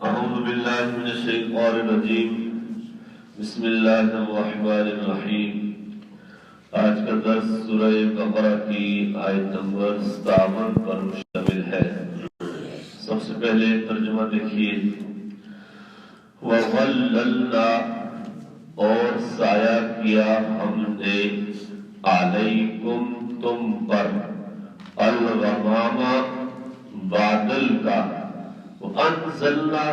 اعوذ باللہ من الشیطان الرجیم بسم اللہ الرحمن الرحیم۔ آج کا درس سورہ بقرہ کی آیت نمبر 57 پر مشتمل ہے۔ سب سے پہلے ترجمہ دیکھیے، وَظَلَّلْنَا اور سایہ کیا ہم نے علیکم تم پر الغمام بادل کا، وَأَنزَلْنَا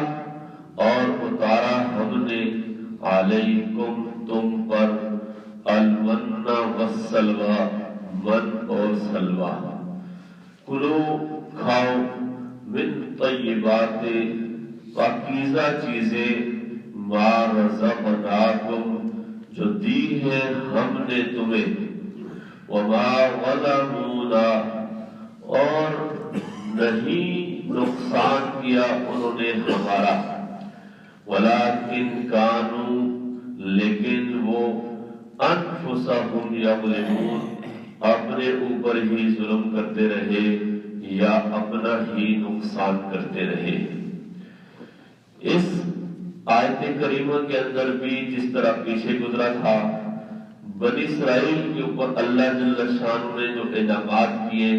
اور اتارا ہم نے علیکم تم پر المن والسلوى من اور سلوہ، کلو کھاؤ من طیبات پاکیزہ چیزیں ما رزقناکم جو دی ہے ہم نے تمہیں، وما ظلمونا اور نہیں نقصان کیا انہوں نے ہمارا، ولیکن کانوا لیکن وہ انفسہم یظلمون اپنے اوپر ہی ظلم کرتے رہے یا اپنا ہی نقصان کرتے رہے۔ اس آیت کریمہ کے اندر بھی جس طرح پیچھے گزرا تھا، بنی اسرائیل کے اوپر اللہ جل شانہ نے جو انعامات کیے،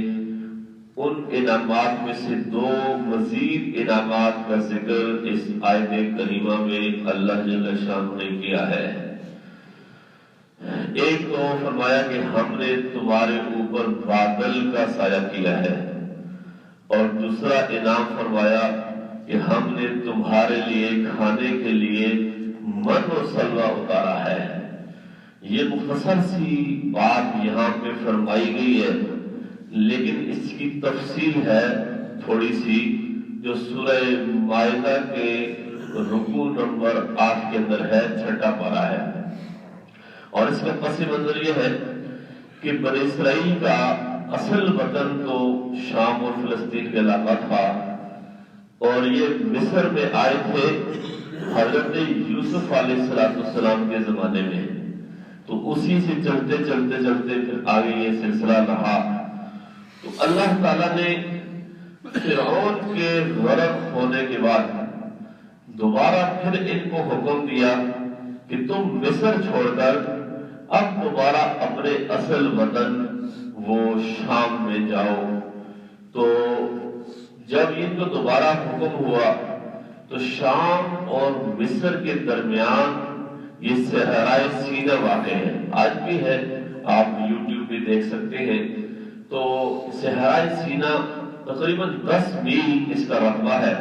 ان انعامات میں سے دو مزید انعامات کا ذکر اس آیت کریمہ میں اللہ جل شانہ نے کیا ہے۔ ایک تو فرمایا کہ ہم نے تمہارے اوپر بادل کا سایہ کیا ہے، اور دوسرا انعام فرمایا کہ ہم نے تمہارے لیے کھانے کے لیے من و سلوہ اتارا ہے۔ یہ مختصر سی بات یہاں پہ فرمائی گئی ہے، لیکن اس کی تفصیل ہے تھوڑی سی جو سورہ مائدہ کے رکوع نمبر 8 کے اندر ہے، 6واں پارہ ہے۔ اور اس کا پس منظر یہ ہے کہ بنی اسرائیل کا اصل وطن تو شام اور فلسطین کا علاقہ تھا، اور یہ مصر میں آئے تھے حضرت یوسف علیہ السلام کے زمانے میں، تو اسی سے چلتے چلتے چلتے پھر آگے یہ سلسلہ رہا۔ تو اللہ تعالیٰ نے فرعون کے غرق ہونے کے بعد دوبارہ پھر ان کو حکم دیا کہ تم مصر چھوڑ کر اب دوبارہ اپنے اصل وطن وہ شام میں جاؤ۔ تو جب ان کو دوبارہ حکم ہوا تو شام اور مصر کے درمیان یہ صحرائے سینا واقع ہے، آج بھی ہے، آپ یوٹیوب پہ دیکھ سکتے ہیں۔ تو صحرائے سینا تقریباً 10 میل اس کا رقبہ ہے۔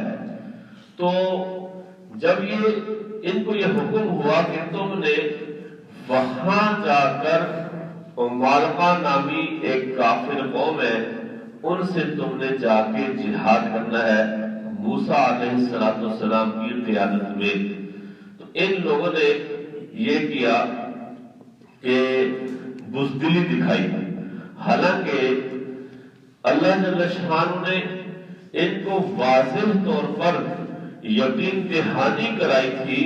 تو جب ان کو یہ حکم ہوا کہ تم نے وہاں جا کر عمالقہ نامی ایک کافر قوم ہے، ان سے تم نے جا کے جہاد کرنا ہے موسیٰ علیہ السلام کی قیادت میں، تو ان لوگوں نے یہ کیا کہ بزدلی دکھائی۔ حالانکہ اللہ جل شانہ نے ان کو واضح طور پر یقین دہانی کرائی تھی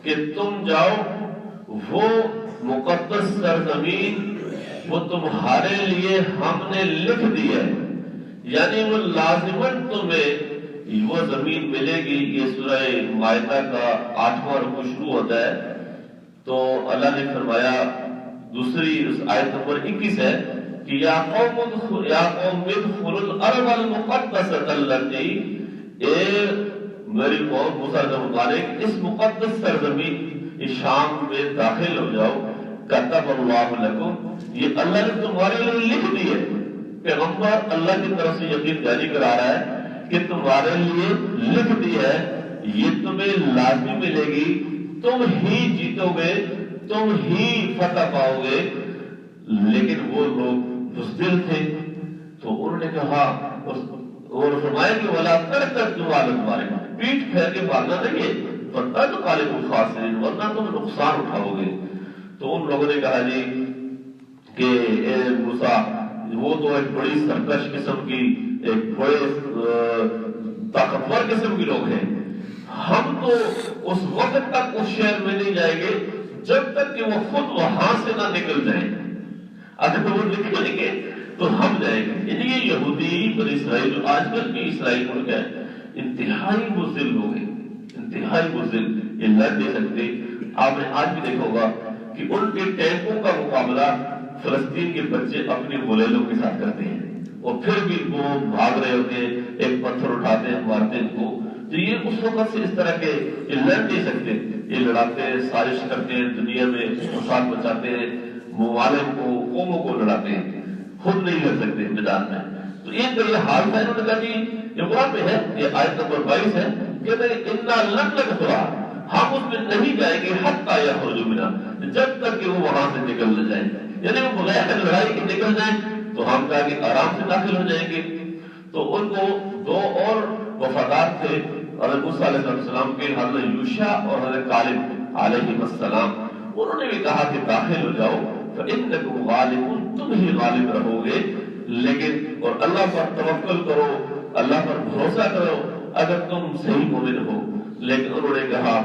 کہ تم جاؤ، وہ مقدس سرزمین وہ تمہارے لیے ہم نے لکھ دی ہے، یعنی وہ لازماً تمہیں وہ زمین ملے گی۔ یہ سورہ مائدہ کا 8واں رکوع شروع ہوتا ہے، تو اللہ نے فرمایا دوسری آیت نمبر 21 ہے کہ یا قوم ادخلوا الارض المقدسۃ التي، اے میری قوم موسیٰ کے مبارک اس مقدس سرزمین شام میں داخل ہو جاؤ، کتب اللہ لکم، یہ اللہ نے تمہارے لیے لکھ دی ہے۔ پیغمبر اللہ کی طرف سے یقین دہانی کرا رہا ہے کہ تمہارے لیے لکھ دی ہے، یہ تمہیں لازمی ملے گی، تم ہی جیتو گے، تم ہی فتح پاؤ گے۔ لیکن وہ لوگ بزدل تھے، تو انہوں نے کہا اور فرمایا کہ وَلَا تَرْتَدُّوا عَلَى أَدْبَارِكُمْ، پیٹھ پھیر کے بھاگنا نہیں ہے، فَتَنْقَلِبُوا خَاسِرِينَ، ورنہ تم نقصان اٹھاؤ گے۔ تو ان لوگوں نے کہا جی کہ اے موسیٰ، وہ تو ایک بڑی سرکش قسم کی، ایک بڑے طاقتور قسم کے لوگ ہیں، ہم تو اس وقت تک اس شہر میں نہیں جائیں گے جب تک کہ وہ خود وہاں سے نہ نکل جائیں، اگر وہ نکلیں گے تو ہم جائیں گے۔ یعنی یہ یہودی بنی اسرائیل، آج کل بھی اسرائیل ملک ہے، انتہائی بزدل لوگ ہیں، انتہائی بزدل، یہ لڑ نہیں سکتے۔ آپ نے آج بھی دیکھا ہوگا کہ ان کے ٹینکوں کا مقابلہ فلسطین کے بچے اپنے غلیلوں کے ساتھ کرتے ہیں، اور پھر بھی وہ بھاگ رہے ہوتے ہیں، ایک پتھر اٹھاتے ہیں، مارتے ہیں ان کو۔ تو یہ اس وقت سے اس طرح کے یہ لڑ نہیں سکتے، یہ لڑاتے ہیں، سازش کرتے ہیں، دنیا میں فساد مچاتے ہیں، ممالک کو، قوموں کو لڑاتے ہیں، خود نہیں لڑ سکتے میدان میں۔ تو ان کا یہ حال ہے، انہوں نے کہا جی یہ قرآن میں ہے، یہ آیت نمبر 22 ہے کہ انا لن ندخلھا، ہم اس میں نہیں جائیں گے حتی یخرجوا منھا، جب تک کہ وہ وہاں سے نکل نہ جائیں، یعنی وہ بغیر لڑائی کے نکل جائیں تو ہم کہا کہ آرام سے داخل ہو جائیں گے۔ تو ان کو دو اور وفادار تھے حضرت موسیٰ علیہ السلام کے، حضرت یوشع اور حضرت کالب علیہ السلام، انہوں نے بھی کہا کہ داخل ہو جاؤ، فإنکم غالبون، تم ہی غالب رہو گے، لیکن اور اللہ پر توکل کرو، اللہ پر بھروسہ کرو اگر تم صحیح مومن ہو۔ لیکن انہوں نے کہا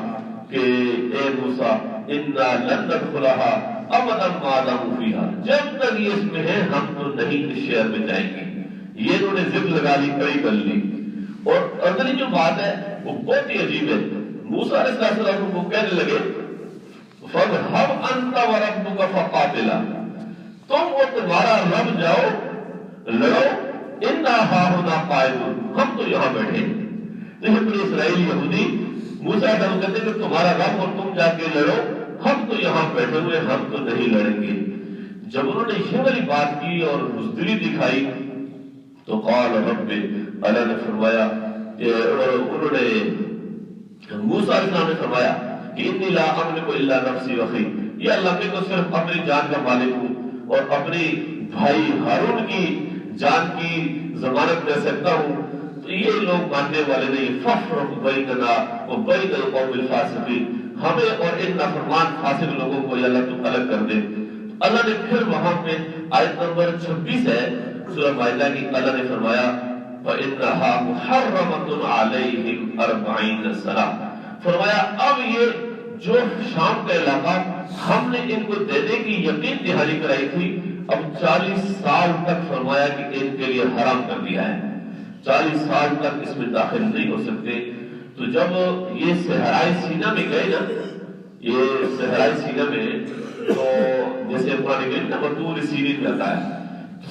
کہ اے موسیٰ انا لن ندخلھا ابدا ما داموا فیھا، جب تک یہ اس میں ہے ہم تو نہیں اس شہر میں جائیں گے۔ یہ انہوں نے ضد لگا لی، کڑی کر لی۔ اور اگلی جو بات ہے وہ بہت ہی عجیب ہے، موسیٰ علیہ السلام کو کہنے لگے فاذهب انت وربك فقاتلا، تم اور تمہارا رب جاؤ لڑو، انا ہاہنا قاعدون، ہم تو یہاں بیٹھے ہیں۔ تو یہ بنی اسرائیل یہودی موسیٰ علیہ السلام کہتے ہیں کہ تمہارا رب اور تم جا کے لڑو، ہم تو یہاں بیٹھے ہوئے، ہم تو نہیں لڑیں گے۔ جب انہوں نے یہ والی بات کی اور بزدلی دکھائی تو قال رب، اللہ نے فرمایا، انہوں نے موسیٰ علیہ السلام نے فرمایا کہ انی لا املک الا نفسی واخی، یہ اللہ میں تو صرف اپنی جان کا مالک ہوں اور اپنی بھائی ہارون کی جان کی ضمانت دے سکتا ہوں، تو یہ لوگ ماننے والے نہیں۔ فافرق بیننا وبین القوم الفاسقین، ہمیں اور ان نافرمان فاسق لوگوں کو یا اللہ تو الگ کر دے۔ اللہ نے پھر وہاں پہ آیت نمبر 26 ہے سورہ مائدہ کی، اللہ نے فرمایا فإنها محرمة علیہم 40 سنہ، فرمایا اب یہ جو شام کا علاقہ ہم نے ان کو دینے کی یقین دہانی کرائی تھی، اب 40 سال تک فرمایا کہ ان کے لیے حرام کر دیا ہے، 40 سال تک اس میں داخل نہیں ہو سکتے۔ تو جب یہ صحرائے سینا میں گئے نا، یہ صحرائے سینا میں تو جیسے قرآن کریم میں طور سینین کہتا ہے،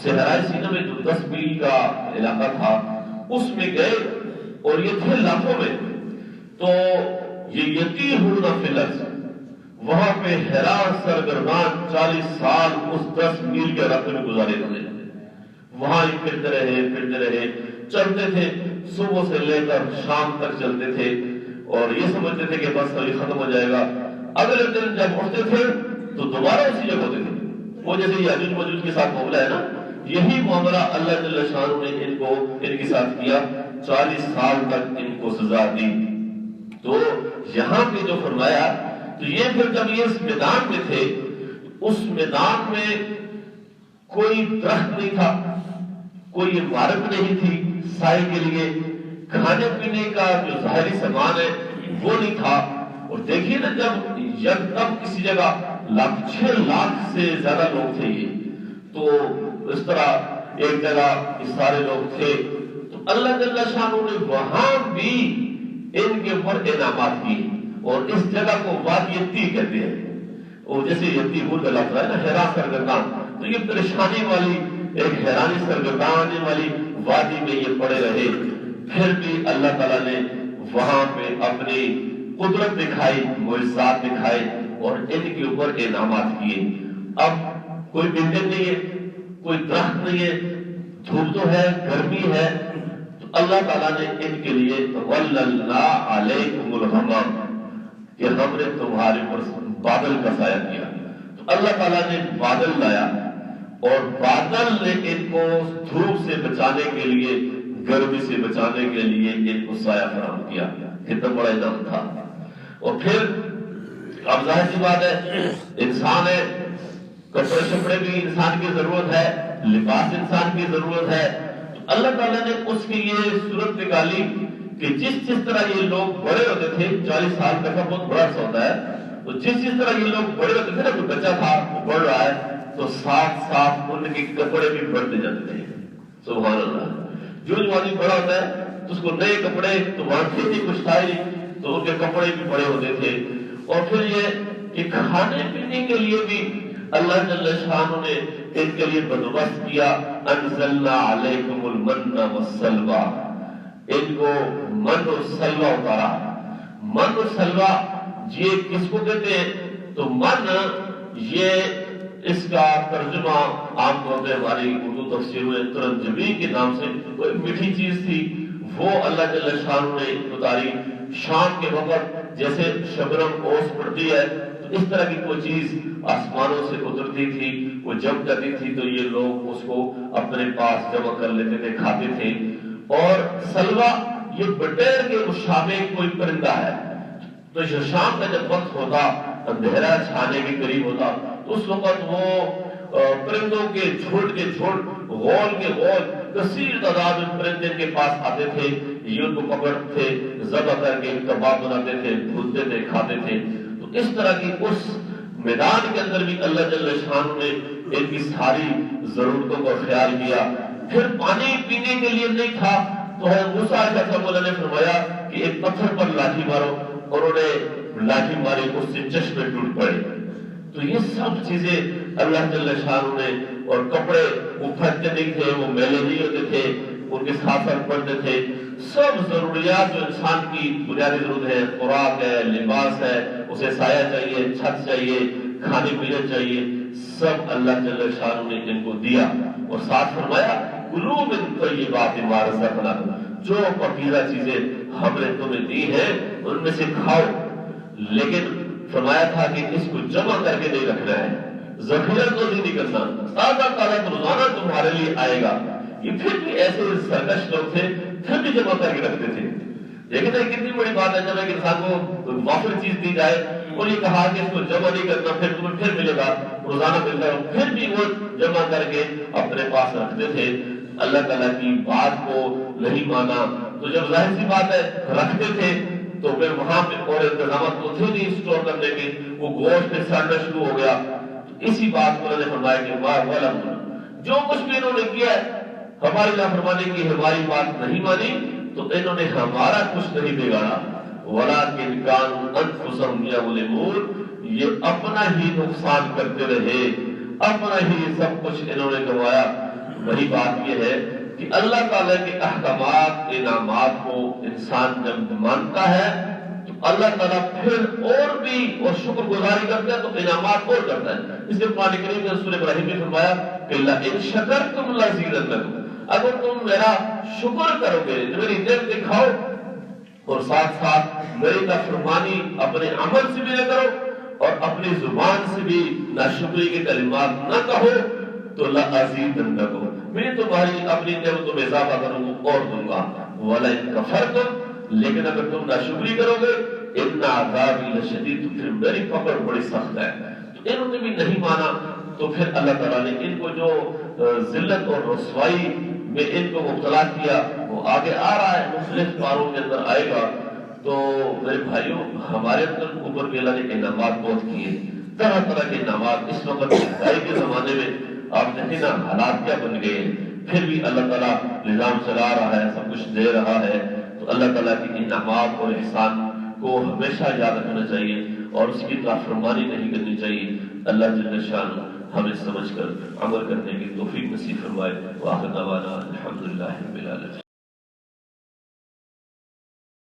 صحرائے سینا میں جو 10 میل کا علاقہ تھا اس میں گئے، اور یہ تھے لاکھوں میں، تو یہ یتیہون فی الارض، وہاں پہ حیران سرگردان 40 سال اس 10 میل کے راستے میں گزارے انہوں نے، وہاں ہی پھرتے رہے، چلتے تھے، صبح سے لے کر شام تک چلتے تھے، اور یہ سمجھتے تھے کہ بس ابھی ختم ہو جائے گا۔ اگلے دن جب اٹھتے تھے تو دوبارہ اسی جگہ ہوتے تھے، وہ جیسے یاجوج ماجوج کے ساتھ معاملہ ہے نا، یہی معاملہ اللہ جل شانہ نے ان کے ساتھ کیا، 40 سال تک ان کو سزا دی۔ تو یہاں پہ جو فرمایا، تو یہ پھر جب یہ اس میدان میں تھے، اس میدان میں کوئی درخت نہیں تھا، کوئی عمارت نہیں تھی سائے کے لیے، کھانے پینے کا جو ظاہری سامان ہے وہ نہیں تھا۔ اور دیکھیے نا جب یکدم کسی جگہ 6 لاکھ سے زیادہ لوگ تھے، یہ تو اس طرح ایک جگہ یہ سارے لوگ تھے، تو اللہ جل شانہ نے وہاں بھی ان کے اوپر انعامات کیے، اور اس جگہ کو وادی یتی کہتے ہیں، اور جیسے یتی کا لفظ ہے نا، حیران سرگردان، تو یہ پریشانی والی ایک حیرانی سرگردانی والی وادی میں یہ پڑے رہے، پھر بھی اللہ تعالیٰ نے وہاں پہ اپنی قدرت دکھائی، معجزات دکھائے، اور ان کے اوپر انعامات کیے۔ اب کوئی بلڈنگ نہیں ہے، کوئی درخت نہیں ہے، دھوپ تو ہے، گرمی ہے، تو اللہ تعالیٰ نے ان کے لیے وَلَّلْنَا عَلَيْكُمُ الْغَمَامَ، کہ ہم نے تمہارے اوپر بادل کا سایہ کیا۔ تو اللہ تعالیٰ نے بادل لایا، اور بادل نے ان کو دھوپ سے بچانے کے لیے، گرمی سے بچانے کے لیے ان کو سایہ فراہم کیا۔ کتنا بڑا انعام تھا۔ اور پھر اب ظاہر سی بات ہے، انسان ہے، کپڑے شپڑے بھی انسان کی ضرورت ہے، لباس انسان کی ضرورت ہے، تو اللہ تعالیٰ نے اس کی یہ صورت نکالی کہ جس طرح یہ لوگ بڑے ہوتے تھے، 40 سال کا بہت بڑا عرصہ ہوتا ہے، تو جس طرح یہ لوگ بڑے ہوتے تھے نا، کوئی بچہ تھا وہ بڑھ رہا ہے، تو ساتھ ان کے کپڑے بھی بڑھتے جاتے تھے۔ سبحان اللہ، جو آدمی بڑا ہوتا ہے تو اس کو نئے کپڑے تو باندھتے نہیں، کچھ تھا ہی نہیں، تو ان کے کپڑے بھی بڑے ہوتے تھے. اور پھر یہ کھانے پینے کے لیے بھی اللہ جل شانہ نے ان کے لیے بندوبست کیا. انزلنا علیکم المن والسلوى، ان کو من و سلوہ اتارا. من و سلوہ یہ کس کو کہتے ہیں؟ تو من یہ اس کا ترجمہ عام طور پہ ہماری اردو تفسیر میں ترنجبی کے نام سے کوئی میٹھی چیز تھی، وہ اللہ جل شانہ نے اتاری. شام کے وقت جیسے شبنم اوس پڑتی ہے تو اس طرح کی کوئی چیز آسمانوں سے اترتی تھی، وہ جم جاتی تھی تو یہ لوگ اس کو اپنے پاس جمع کر لیتے تھے، کھاتے تھے. اور سلوہ یہ بٹیر کے مشابہ کوئی پرندہ ہے. تو شام کا جب وقت ہوتا، اندھیرا چھانے کے قریب ہوتا، تو اس وقت وہ پرندوں کے جھنڈ غول کے غول کثیر تعداد میں پرندے کے پاس آتے تھے. یہ ان کو پکڑتے تھے، ذبح کر کے کباب بناتے تھے، بھونتے تھے، کھاتے تھے. تو اس طرح کی اس میدان کے اندر بھی اللہ جل شانہ نے ان کی ساری ضرورتوں کا خیال کیا. پھر پانی پینے کے لیے نہیں تھا تو موسیٰ علیہ السلام نے فرمایا کہ ایک پتھر پر لاٹھی مارو، اور انہوں نے لاٹھی ماری، اس سے چشمے ٹوٹ پڑے. تو یہ سب چیزیں اللہ جل شانہ نے. اور کپڑے وہ پھٹتے نہیں تھے، وہ میلے نہیں ہوتے تھے، ان کے ساتھ ساتھ پڑتے تھے. سب ضروریات جو انسان کی بنیادی ضرورت ہے، خوراک ہے، لباس ہے، اسے سایہ چاہیے، چھت چاہیے، کھانے پینے چاہیے، سب اللہ جل شانہ نے ان کو دیا. اور ساتھ فرمایا کلوا من طیبات ما رزقناکم، جو پاکیزہ چیزیں ہم نے تمہیں دی ہیں ان میں سے کھاؤ. لیکن فرمایا تھا کہ اس کو جمع کر کے نہیں رکھنا ہے، ذخیرہ تو نہیں کرنا، تازہ تازہ روزانہ تمہارے لیے آئے گا. یہ پھر بھی ایسے سرکش لوگ تھے، پھر بھی جمع کر کے رکھتے تھے. لیکن کتنی بڑی بات ہے جب ایک انسان کو وافر چیز دی جائے اور یہ کہا کہ اس کو جمع نہیں کرنا، پھر تمہیں پھر ملے گا، روزانہ ملتا ہے، پھر بھی وہ جمع کر کے اپنے پاس رکھتے تھے. اللہ تعالیٰ کی بات کو نہیں مانا تو جب ظاہر سی بات ہے رکھتے تھے تو پھر وہاں پہ اور انتظامات تو تھے نہیں اسٹور کرنے کے، وہ گوشت پہ سڑنا شروع ہو گیا. اسی بات کو انہوں نے فرمایا کہ وَلَمْ جو کچھ بھی انہوں نے کیا ہے ہماری نافرمانی کی، ہماری بات نہیں مانی تو انہوں نے ہمارا کچھ نہیں بگاڑا. وَلَكِنْ كَانُوا أَنفُسَهُمْ يَظْلِمُونَ، یہ اپنا ہی نقصان کرتے رہے، اپنا ہی سب کچھ انہوں نے گنوایا. وہی بات یہ ہے کہ اللہ تعالیٰ کے احکامات، انعامات کو انسان جب مانتا ہے تو اللہ تعالیٰ پھر اور بھی اور شکر گزاری کرتا ہے تو انعامات اور کرتا ہے. اس لیے قرآن کریم میں سورہ ابراہیم میں فرمایا کہ لَئِن شَكَرْتُمْ لَأَزِيدَنَّكُمْ، اگر تم میرا شکر کرو گے، میری نعمتیں کھاؤ اور ساتھ ساتھ میری نافرمانی اپنے عمل سے بھی نہ کرو اور اپنی زبان سے بھی ناشکری کے کلمات نہ کہو تو لَأَزِيدَنَّكُمْ، میں تمہاری اپنی نعمتوں میں اضافہ کروں گا اور دوں گا. وَلَئِن كَفَرْتُمْ، لیکن اگر تم ناشکری کرو گے اِنَّ عَذَابِي لَشَدِيدٌ، تو پھر میری پکڑ بڑی سخت ہے. تو انہوں نے بھی نہیں مانا تو پھر اللہ تعالیٰ نے ان کو جو ذلت اور رسوائی میں ان کو مبتلا کیا وہ آگے آ رہا ہے، مختلف کاروں کے اندر آئے گا. تو میرے بھائیوں ہمارے اندر اوپر بھی اللہ نے انعامات بہت کیے، طرح طرح کے انعامات. اس وقت مہنگائی کے زمانے میں آپ دیکھیں نا حالات کیا بن گئے ہیں، پھر بھی اللہ تعالیٰ نظام چلا رہا ہے، سب کچھ دے رہا ہے. تو اللہ تعالیٰ کے انعامات اور احسان کو ہمیشہ یاد رکھنا چاہیے اور اس کی نافرمانی نہیں کرنی چاہیے. اللہ جل شانہ ہمیں سمجھ کر عمل کرنے کی توفیق نصیب فرمائے. وآخر دعوانا الحمدللہ رب العالمین.